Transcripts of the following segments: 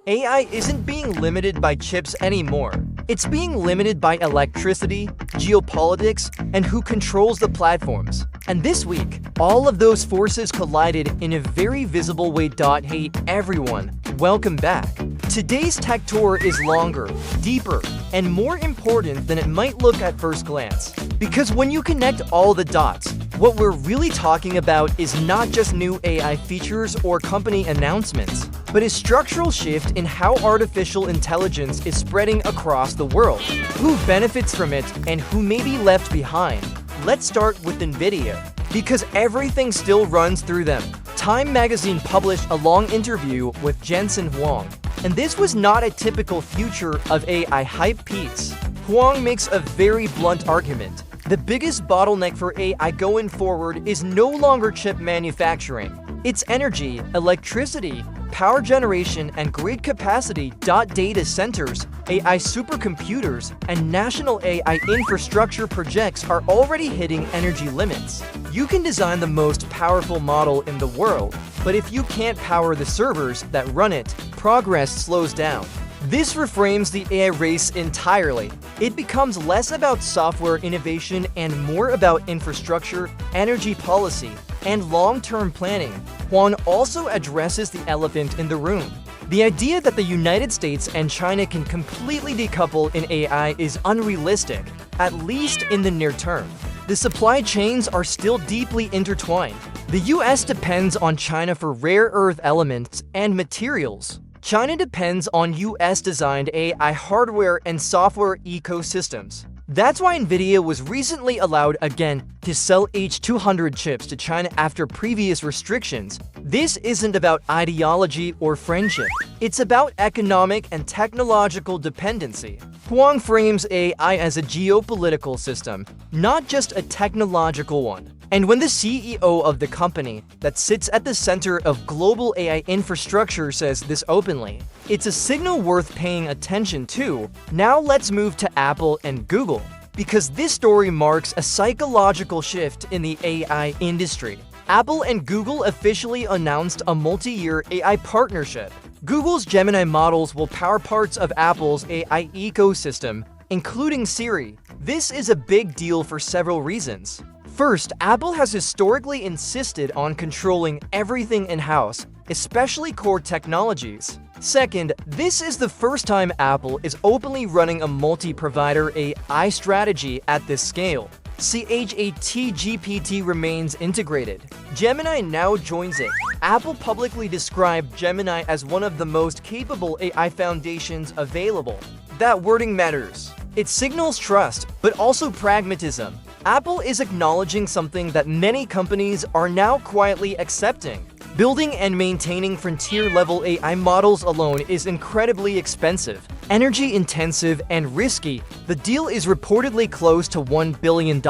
AI isn't being limited by chips anymore. It's being limited by electricity, geopolitics, and who controls the platforms. And this week, all of those forces collided in a very visible way. Hey everyone, welcome back. Today's tech tour is longer, deeper, and more important than it might look at first glance. Because when you connect all the dots, what we're really talking about is not just new AI features or company announcements, but a structural shift in how artificial intelligence is spreading across the world, who benefits from it, and who may be left behind. Let's start with NVIDIA, because everything still runs through them. Time magazine published a long interview with Jensen Huang, and this was not a typical future of AI hype piece. Huang makes a very blunt argument. The biggest bottleneck for AI going forward is no longer chip manufacturing. It's energy, electricity, power generation, and grid capacity. Data centers, AI supercomputers, and national AI infrastructure projects are already hitting energy limits. You can design the most powerful model in the world, but if you can't power the servers that run it, progress slows down. This reframes the AI race entirely. It becomes less about software innovation and more about infrastructure, energy policy, and long-term planning. Huang also addresses the elephant in the room. The idea that the United States and China can completely decouple in AI is unrealistic, at least in the near term. The supply chains are still deeply intertwined. The US depends on China for rare earth elements and materials. China depends on US-designed AI hardware and software ecosystems. That's why NVIDIA was recently allowed again to sell H200 chips to China after previous restrictions. This isn't about ideology or friendship. It's about economic and technological dependency. Huang frames AI as a geopolitical system, not just a technological one. And when the CEO of the company that sits at the center of global AI infrastructure says this openly, it's a signal worth paying attention to. Now let's move to Apple and Google, because this story marks a psychological shift in the AI industry. Apple and Google officially announced a multi-year AI partnership. Google's Gemini models will power parts of Apple's AI ecosystem, including Siri. This is a big deal for several reasons. First, Apple has historically insisted on controlling everything in-house, especially core technologies. Second, this is the first time Apple is openly running a multi-provider AI strategy at this scale. ChatGPT remains integrated. Gemini now joins it. Apple publicly described Gemini as one of the most capable AI foundations available. That wording matters. It signals trust, but also pragmatism. Apple is acknowledging something that many companies are now quietly accepting. Building and maintaining frontier-level AI models alone is incredibly expensive, energy-intensive, and risky. The deal is reportedly close to $1 billion.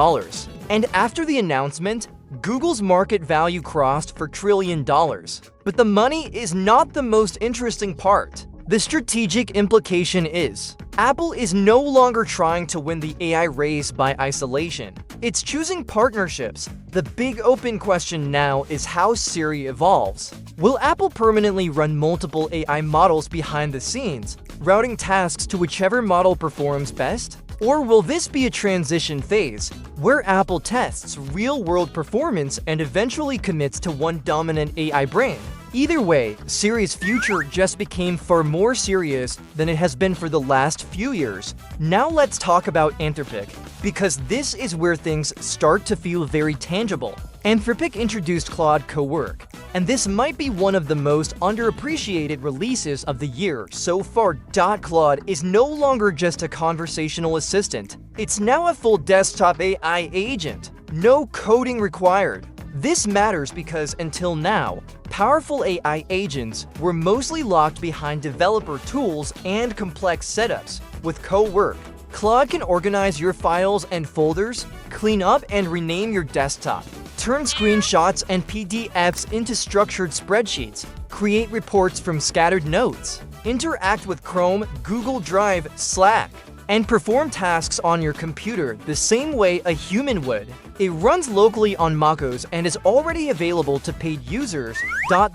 And after the announcement, Google's market value crossed $4 trillion. But the money is not the most interesting part. The strategic implication is, Apple is no longer trying to win the AI race by isolation. It's choosing partnerships. The big open question now is how Siri evolves. Will Apple permanently run multiple AI models behind the scenes, routing tasks to whichever model performs best? Or will this be a transition phase, where Apple tests real-world performance and eventually commits to one dominant AI brain? Either way, Siri's future just became far more serious than it has been for the last few years. Now let's talk about Anthropic, because this is where things start to feel very tangible. Anthropic introduced Claude Co-Work, and this might be one of the most underappreciated releases of the year so far. Claude is no longer just a conversational assistant. It's now a full desktop AI agent. No coding required. This matters because until now, powerful AI agents were mostly locked behind developer tools and complex setups. With Co-Work, Claude can organize your files and folders, clean up and rename your desktop, turn screenshots and PDFs into structured spreadsheets, create reports from scattered notes, interact with Chrome, Google Drive, Slack, and perform tasks on your computer the same way a human would. It runs locally on MacOS and is already available to paid users.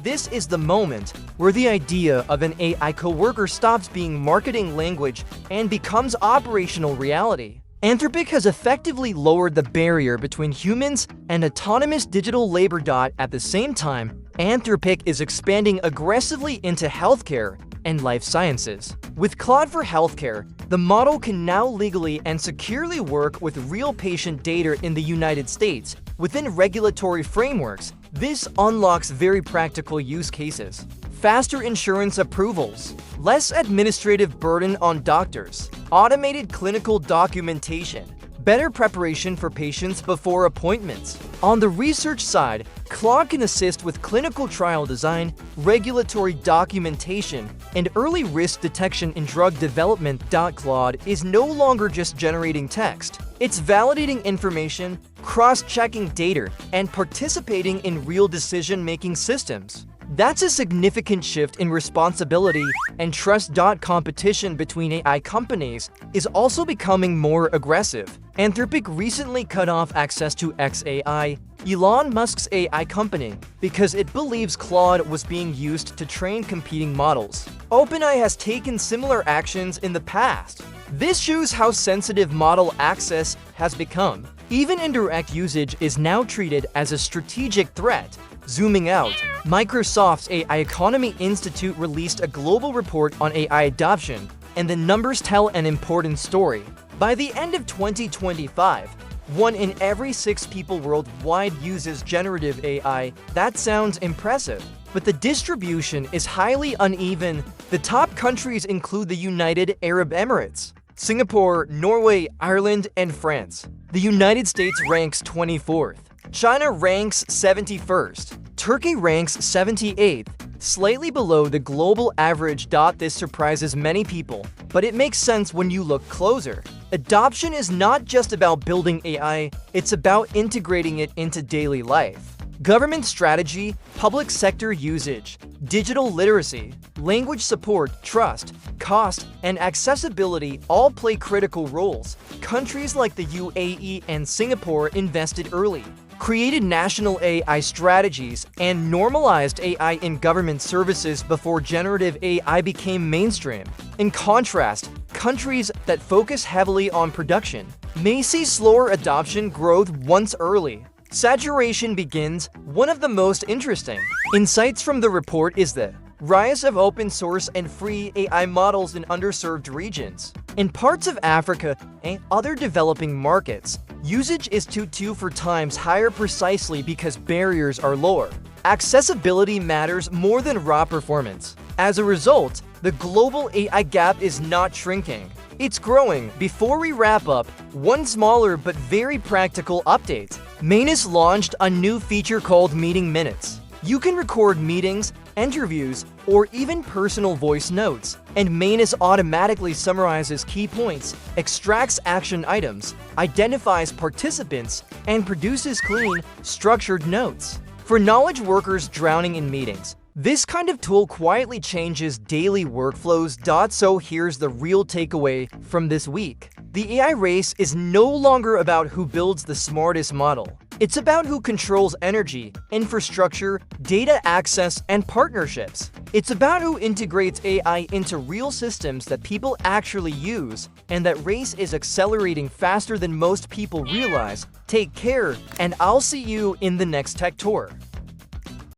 This is the moment where the idea of an AI coworker stops being marketing language and becomes operational reality. Anthropic has effectively lowered the barrier between humans and autonomous digital labor. At the same time, Anthropic is expanding aggressively into healthcare and life sciences. With Claude for Healthcare, the model can now legally and securely work with real patient data in the United States within regulatory frameworks. This unlocks very practical use cases. Faster insurance approvals, less administrative burden on doctors, automated clinical documentation, better preparation for patients before appointments. On the research side, Claude can assist with clinical trial design, regulatory documentation, and early risk detection in drug development. Claude is no longer just generating text. It's validating information, cross-checking data, and participating in real decision-making systems. That's a significant shift in responsibility and trust. Competition between AI companies is also becoming more aggressive. Anthropic recently cut off access to xAI, Elon Musk's AI company, because it believes Claude was being used to train competing models. OpenAI has taken similar actions in the past. This shows how sensitive model access has become. Even indirect usage is now treated as a strategic threat. Zooming out, Microsoft's AI Economy Institute released a global report on AI adoption, and the numbers tell an important story. By the end of 2025, 1 in every 6 people worldwide uses generative AI. That sounds impressive, but the distribution is highly uneven. The top countries include the United Arab Emirates, Singapore, Norway, Ireland, and France. The United States ranks 24th. China ranks 71st. Turkey ranks 78th, slightly below the global average. This surprises many people, but it makes sense when you look closer. Adoption is not just about building AI, it's about integrating it into daily life. Government strategy, public sector usage, digital literacy, language support, trust, cost, and accessibility all play critical roles. Countries like the UAE and Singapore invested early, created national AI strategies, and normalized AI in government services before generative AI became mainstream. In contrast, countries that focus heavily on production may see slower adoption growth once early. Saturation begins. One of the most interesting insights from the report is the rise of open source and free AI models in underserved regions. In parts of Africa and other developing markets, usage is 2 times higher precisely because barriers are lower. Accessibility matters more than raw performance. As a result, the global AI gap is not shrinking. It's growing. Before we wrap up, one smaller but very practical update. Manus launched a new feature called Meeting Minutes. You can record meetings, interviews, or even personal voice notes, and Manus automatically summarizes key points, extracts action items, identifies participants, and produces clean, structured notes. For knowledge workers drowning in meetings, this kind of tool quietly changes daily workflows. So here's the real takeaway from this week. The AI race is no longer about who builds the smartest model. It's about who controls energy, infrastructure, data access, and partnerships. It's about who integrates AI into real systems that people actually use, and that race is accelerating faster than most people realize. Take care, and I'll see you in the next Tech Tour.